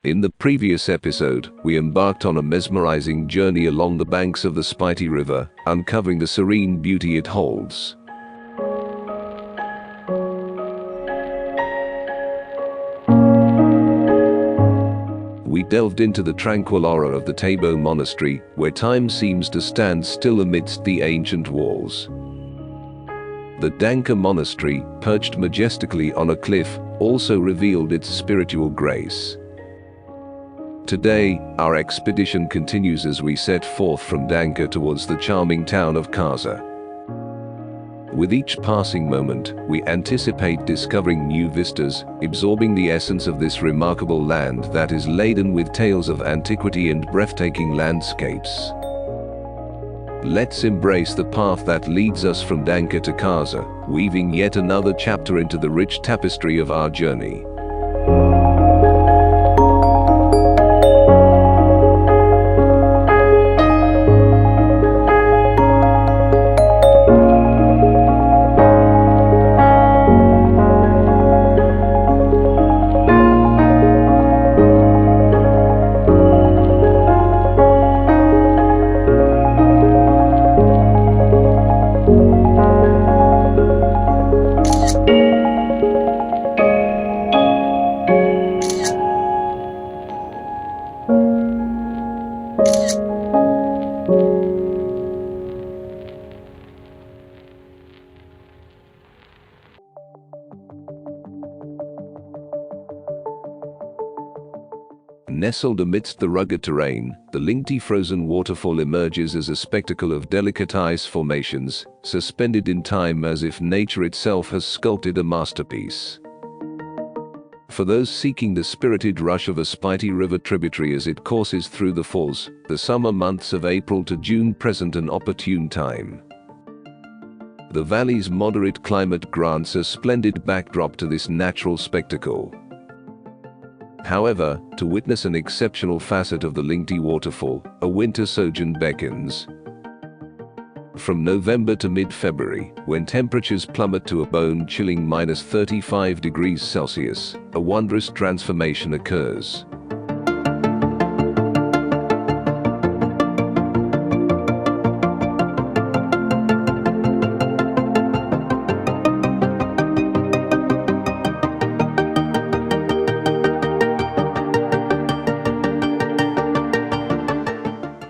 In the previous episode, we embarked on a mesmerizing journey along the banks of the Spiti River, uncovering the serene beauty it holds. We delved into the tranquil aura of the Tabo Monastery, where time seems to stand still amidst the ancient walls. The Danka Monastery, perched majestically on a cliff, also revealed its spiritual grace. Today, our expedition continues as we set forth from Danka towards the charming town of Kaza. With each passing moment, we anticipate discovering new vistas, absorbing the essence of this remarkable land that is laden with tales of antiquity and breathtaking landscapes. Let's embrace the path that leads us from Danka to Kaza, weaving yet another chapter into the rich tapestry of our journey. Nestled amidst the rugged terrain, the Lingti frozen waterfall emerges as a spectacle of delicate ice formations, suspended in time as if nature itself has sculpted a masterpiece. For those seeking the spirited rush of a Spiti River tributary as it courses through the falls, the summer months of April to June present an opportune time. The valley's moderate climate grants a splendid backdrop to this natural spectacle. However, to witness an exceptional facet of the Lingti Waterfall, a winter sojourn beckons. From November to mid-February, when temperatures plummet to a bone-chilling -35 degrees Celsius, a wondrous transformation occurs.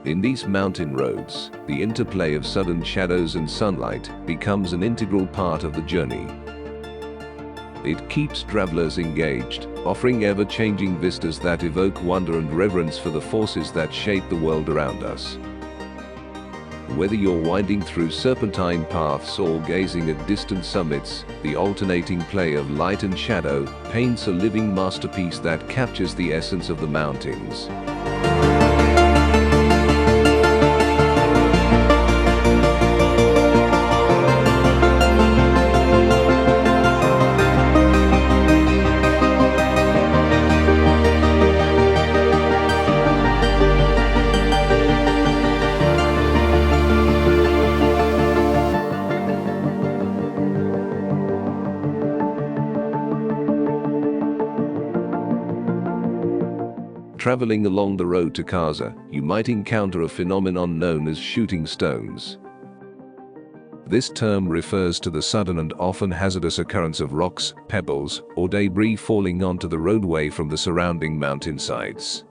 In these mountain roads, the interplay of sudden shadows and sunlight becomes an integral part of the journey. It keeps travelers engaged, offering ever-changing vistas that evoke wonder and reverence for the forces that shape the world around us. Whether you're winding through serpentine paths or gazing at distant summits, the alternating play of light and shadow paints a living masterpiece that captures the essence of the mountains. Traveling along the road to Kaza, you might encounter a phenomenon known as shooting stones. This term refers to the sudden and often hazardous occurrence of rocks, pebbles, or debris falling onto the roadway from the surrounding mountainsides.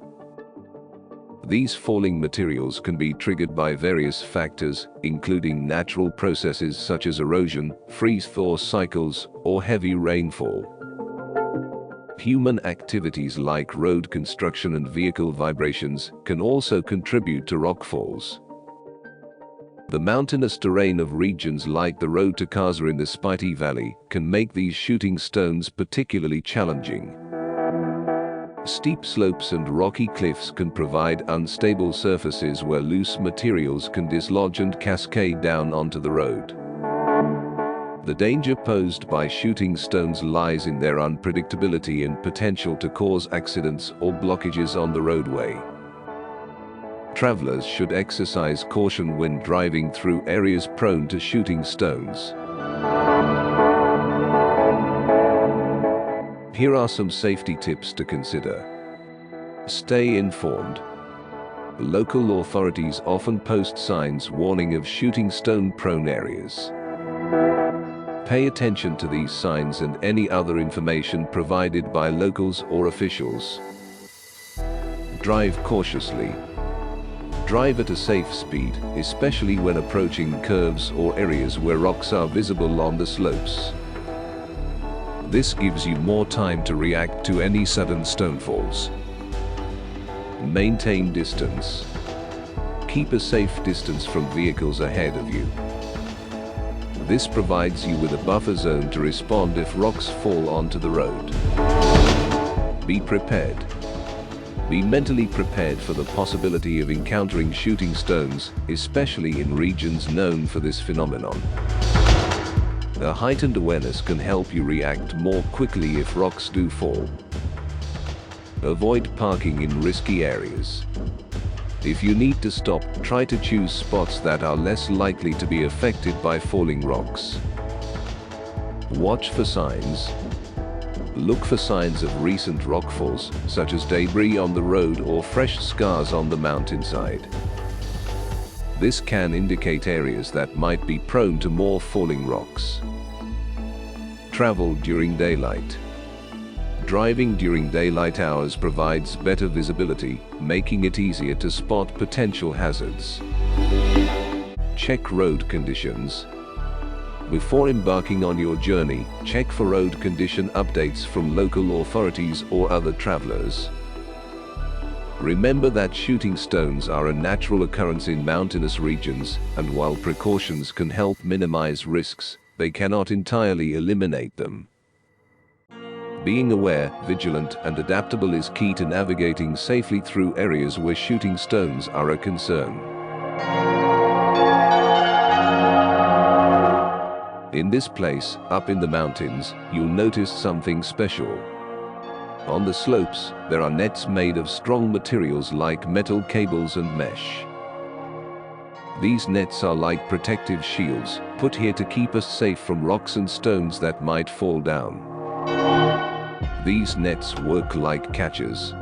These falling materials can be triggered by various factors, including natural processes such as erosion, freeze-thaw cycles, or heavy rainfall. Human activities like road construction and vehicle vibrations can also contribute to rockfalls. The mountainous terrain of regions like the road to Kaza in the Spiti Valley can make these shooting stones particularly challenging. Steep slopes and rocky cliffs can provide unstable surfaces where loose materials can dislodge and cascade down onto the road. The danger posed by shooting stones lies in their unpredictability and potential to cause accidents or blockages on the roadway. Travelers should exercise caution when driving through areas prone to shooting stones. Here are some safety tips to consider. Stay informed. Local authorities often post signs warning of shooting stone-prone areas. Pay attention to these signs and any other information provided by locals or officials. Drive cautiously. Drive at a safe speed, especially when approaching curves or areas where rocks are visible on the slopes. This gives you more time to react to any sudden stonefalls. Maintain distance. Keep a safe distance from vehicles ahead of you. This provides you with a buffer zone to respond if rocks fall onto the road. Be prepared. Be mentally prepared for the possibility of encountering shooting stones, especially in regions known for this phenomenon. A heightened awareness can help you react more quickly if rocks do fall. Avoid parking in risky areas. If you need to stop, try to choose spots that are less likely to be affected by falling rocks. Watch for signs. Look for signs of recent rockfalls, such as debris on the road or fresh scars on the mountainside. This can indicate areas that might be prone to more falling rocks. Travel during daylight. Driving during daylight hours provides better visibility, making it easier to spot potential hazards. Check road conditions. Before embarking on your journey, check for road condition updates from local authorities or other travelers. Remember that shooting stones are a natural occurrence in mountainous regions, and while precautions can help minimize risks, they cannot entirely eliminate them. Being aware, vigilant, and adaptable is key to navigating safely through areas where shooting stones are a concern. In this place, up in the mountains, you'll notice something special. On the slopes, there are nets made of strong materials like metal cables and mesh. These nets are like protective shields, put here to keep us safe from rocks and stones that might fall down. These nets work like catchers.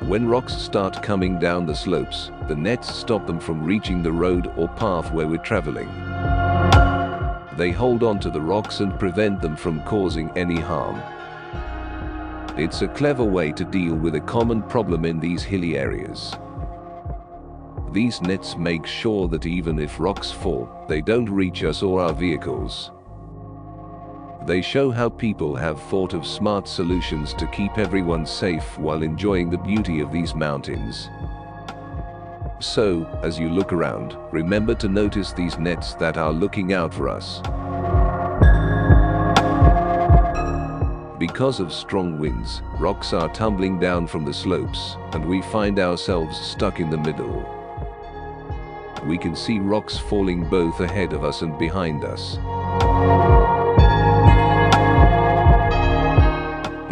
When rocks start coming down the slopes, the nets stop them from reaching the road or path where we're traveling. They hold on to the rocks and prevent them from causing any harm. It's a clever way to deal with a common problem in these hilly areas. These nets make sure that even if rocks fall, they don't reach us or our vehicles. They show how people have thought of smart solutions to keep everyone safe while enjoying the beauty of these mountains. So, as you look around, remember to notice these nets that are looking out for us. Because of strong winds, rocks are tumbling down from the slopes, and we find ourselves stuck in the middle. We can see rocks falling both ahead of us and behind us.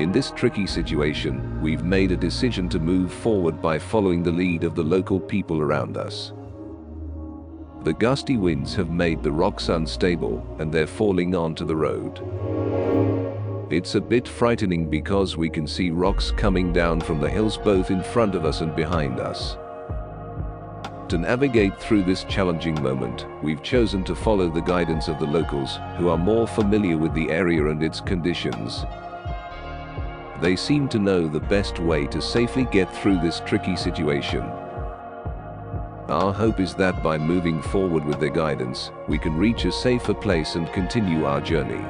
In this tricky situation, we've made a decision to move forward by following the lead of the local people around us. The gusty winds have made the rocks unstable, and they're falling onto the road. It's a bit frightening because we can see rocks coming down from the hills both in front of us and behind us. To navigate through this challenging moment, we've chosen to follow the guidance of the locals, who are more familiar with the area and its conditions. They seem to know the best way to safely get through this tricky situation. Our hope is that by moving forward with their guidance, we can reach a safer place and continue our journey.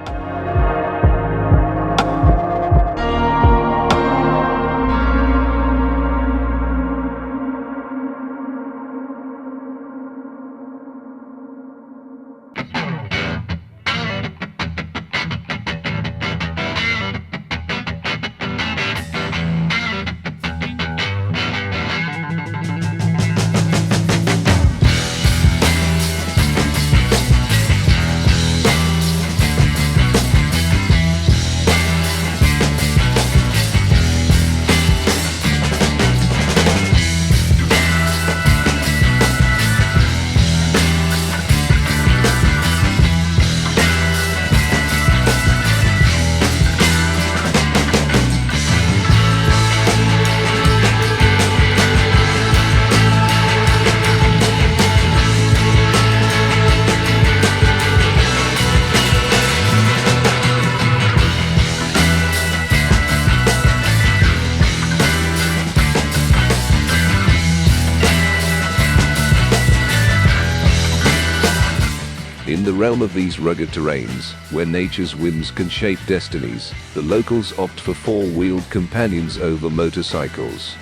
realm of these rugged terrains, where nature's whims can shape destinies, the locals opt for four-wheeled companions over motorcycles.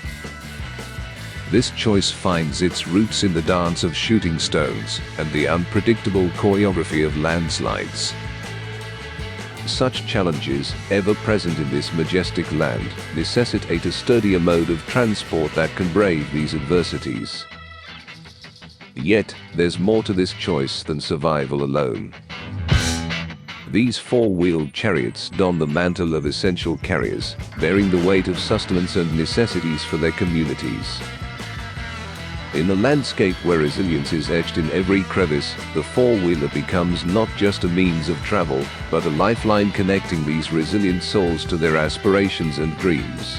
This choice finds its roots in the dance of shooting stones and the unpredictable choreography of landslides. Such challenges, ever present in this majestic land, necessitate a sturdier mode of transport that can brave these adversities. Yet, there's more to this choice than survival alone. These four-wheeled chariots don the mantle of essential carriers, bearing the weight of sustenance and necessities for their communities. In a landscape where resilience is etched in every crevice, the four-wheeler becomes not just a means of travel, but a lifeline connecting these resilient souls to their aspirations and dreams.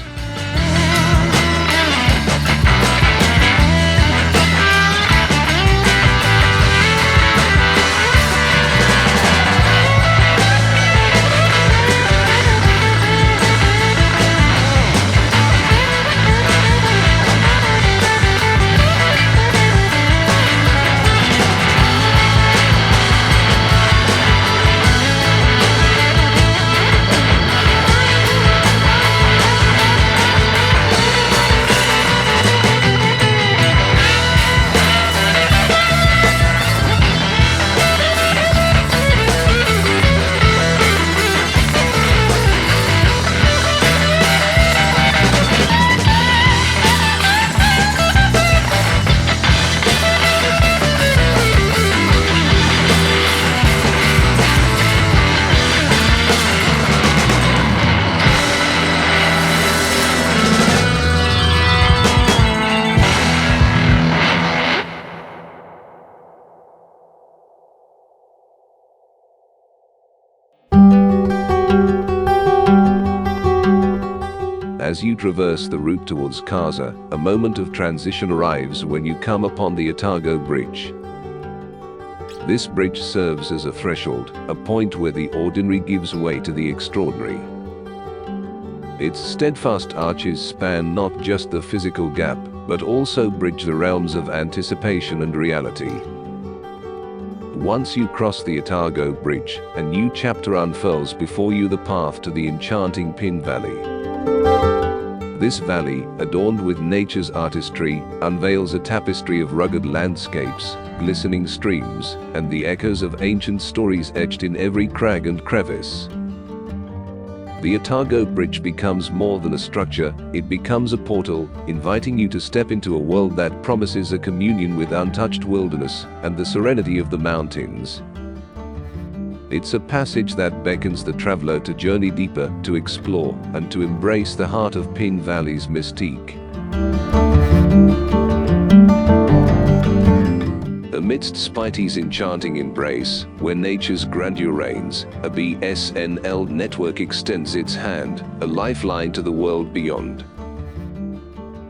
As you traverse the route towards Kaza, a moment of transition arrives when you come upon the Attargo Bridge. This bridge serves as a threshold, a point where the ordinary gives way to the extraordinary. Its steadfast arches span not just the physical gap, but also bridge the realms of anticipation and reality. Once you cross the Attargo Bridge, a new chapter unfurls before you, the path to the enchanting Spiti Valley. This valley, adorned with nature's artistry, unveils a tapestry of rugged landscapes, glistening streams, and the echoes of ancient stories etched in every crag and crevice. The Attargo Bridge becomes more than a structure, it becomes a portal, inviting you to step into a world that promises a communion with untouched wilderness and the serenity of the mountains. It's a passage that beckons the traveler to journey deeper, to explore, and to embrace the heart of Spiti Valley's mystique. Amidst Spiti's enchanting embrace, where nature's grandeur reigns, a BSNL network extends its hand, a lifeline to the world beyond.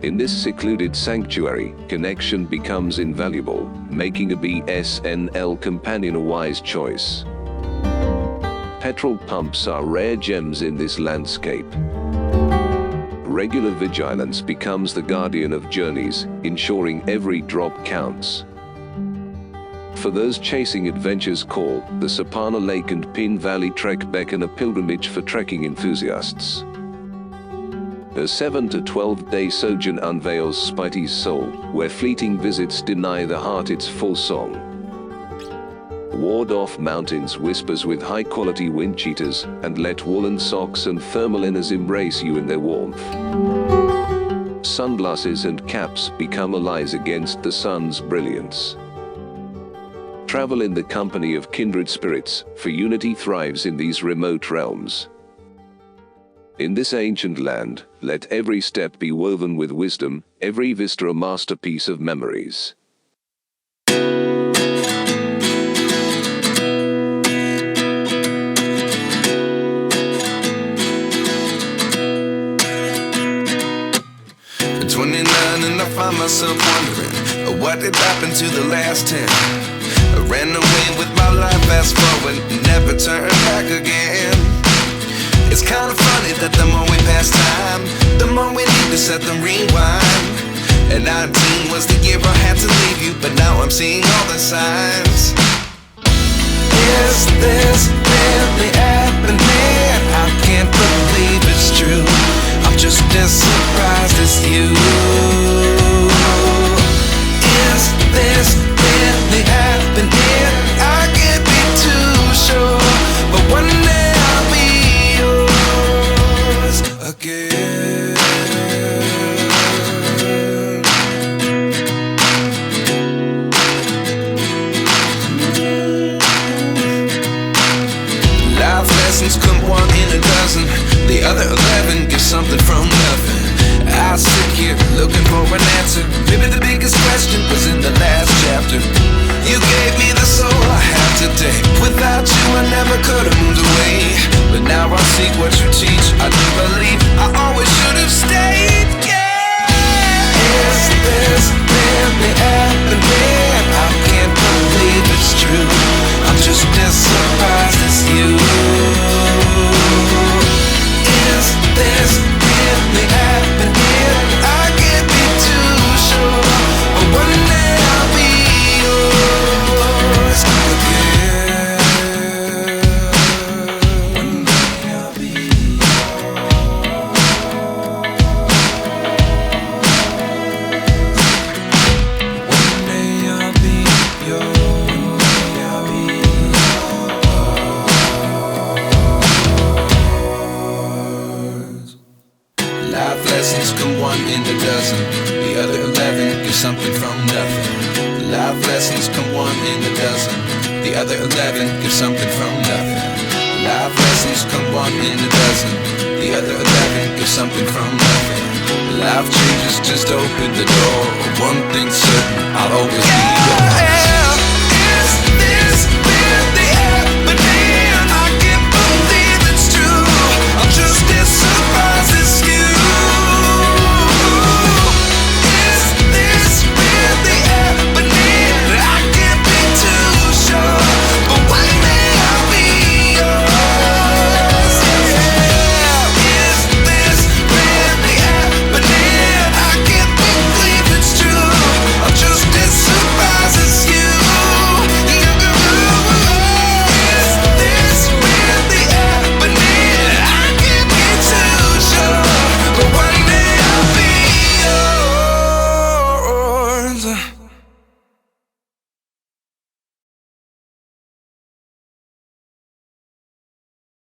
In this secluded sanctuary, connection becomes invaluable, making a BSNL companion a wise choice. Petrol pumps are rare gems in this landscape. Regular vigilance becomes the guardian of journeys, ensuring every drop counts. For those chasing adventure's call, the Sapana Lake and Spiti Valley Trek beckon a pilgrimage for trekking enthusiasts. A 7 to 12-day sojourn unveils Spiti's soul, where fleeting visits deny the heart its full song. Ward off mountains whispers with high-quality wind cheaters, and let woolen socks and thermal inners embrace you in their warmth. Sunglasses and caps become allies against the sun's brilliance. Travel in the company of kindred spirits, for unity thrives in these remote realms. In this ancient land, let every step be woven with wisdom, every vista a masterpiece of memories. And I find myself wondering what did happen to the last 10. I ran away with my life, fast forward, never turn back again. It's kind of funny that the more we pass time, the more we need to set them rewind. And 19 was the year I had to leave you, but now I'm seeing all the signs. Is this really happening? I can't believe it's true. I'm just as surprised as you. Is this really happening? I can't be too sure, but one day I'll be yours again. Life lessons come one in a dozen. The other 11 get something from nothing. I sit here looking for an answer. Maybe the biggest question was in the last chapter. You gave me the soul I have today. Without you I never could have moved away. But now I see what you teach. I do believe I always should have stayed. Yeah. Is this really happening? I can't believe it's true. I'm just as surprised as you. Is this really happening? I can't be too sure, but one day I'll be yours again. One day I'll be yours. One day I'll be yours. One day I'll be yours. Life lessons come one in a dozen. The other 11 get something from nothing. Life lessons come one in a dozen. The other 11 get something from nothing. Life lessons come one in a dozen. The other 11 get something from nothing. Life changes just open the door. One thing's certain, I'll always be yours.